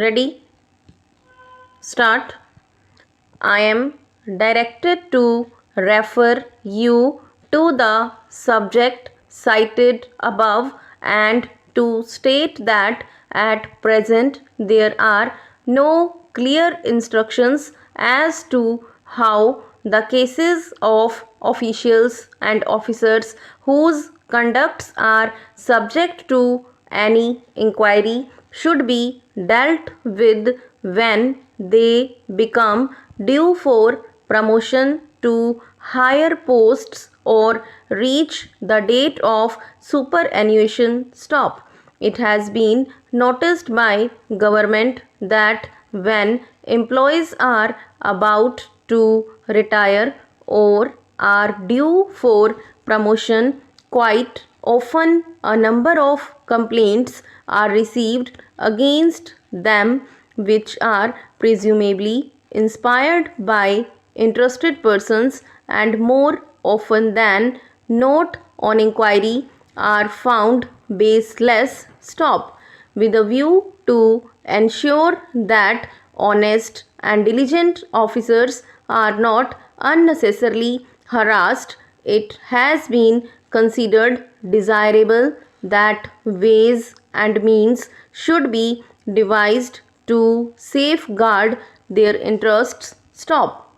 Ready? Start. I am directed to refer you to the subject cited above and to state that at present there are no clear instructions as to how the cases of officials and officers whose conducts are subject to any inquiry should be dealt with when they become due for promotion to higher posts or reach the date of superannuation stop. It has been noticed by government that when employees are about to retire or are due for promotion, quite often a number of complaints are received against them which are presumably inspired by interested persons and more often than not on inquiry are found baseless. Stop. With a view to ensure that honest and diligent officers are not unnecessarily harassed, it has been considered desirable that ways and means should be devised to safeguard their interests. Stop.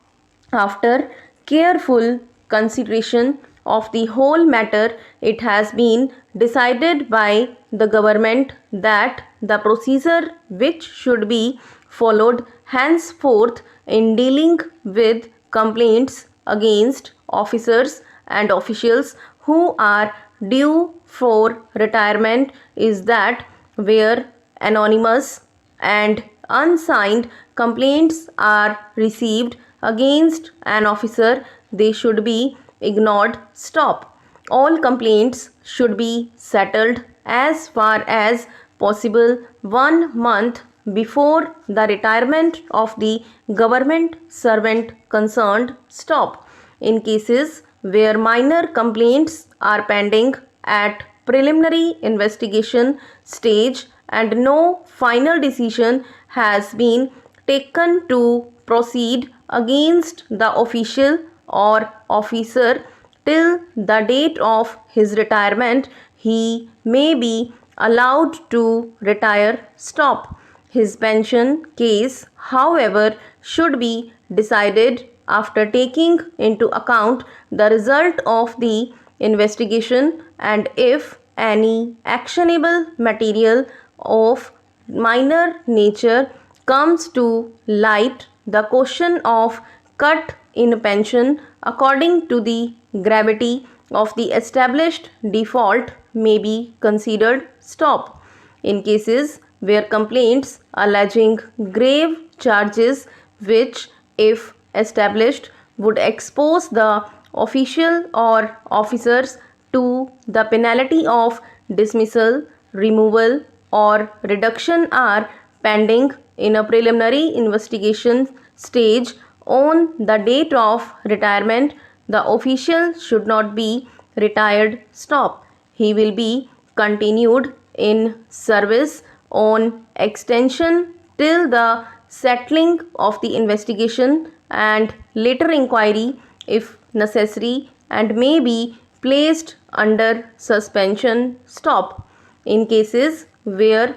After careful consideration of the whole matter, it has been decided by the government that the procedure which should be followed henceforth in dealing with complaints against officers and officials who are due for retirement is that where anonymous and unsigned complaints are received against an officer, they should be ignored. Stop. All complaints should be settled as far as possible 1 month before the retirement of the government servant concerned. Stop. In cases where minor complaints are pending at preliminary investigation stage and no final decision has been taken to proceed against the official or officer till the date of his retirement, he may be allowed to retire. Stop. His pension case, however, should be decided after taking into account the result of the investigation and if any actionable material of minor nature comes to light, the question of cut in pension according to the gravity of the established default may be considered. Stop. In cases where complaints alleging grave charges which, if established, would expose the official or officers to the penalty of dismissal, removal, or reduction are pending in a preliminary investigation stage on the date of retirement, the official should not be retired. Stop. He will be continued in service on extension till the settling of the investigation and later inquiry if necessary and may be placed under suspension. Stop. In cases where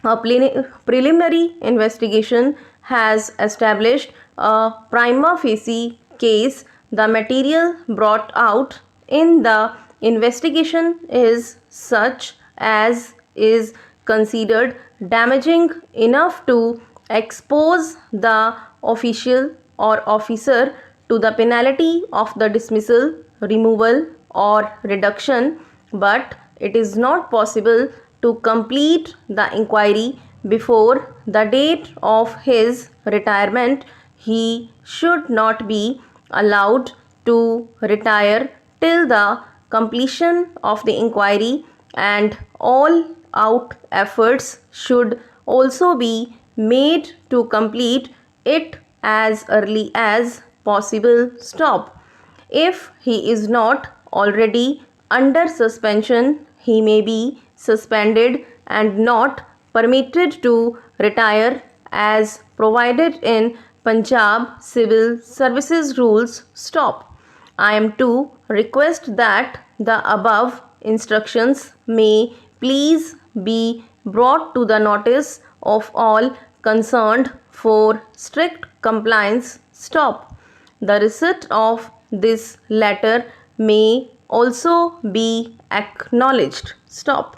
a preliminary investigation has established a prima facie case, the material brought out in the investigation is such as is considered damaging enough to expose the official or officer to the penalty of the dismissal, removal, or reduction, but it is not possible to complete the inquiry before the date of his retirement, he should not be allowed to retire till the completion of the inquiry and all out efforts should also be made to complete it as early as possible. Stop. If he is not already under suspension, he may be suspended and not permitted to retire as provided in Punjab Civil Services Rules. Stop. I am to request that the above instructions may please be brought to the notice of all concerned for strict compliance. Stop. The receipt of this letter may also be acknowledged. Stop.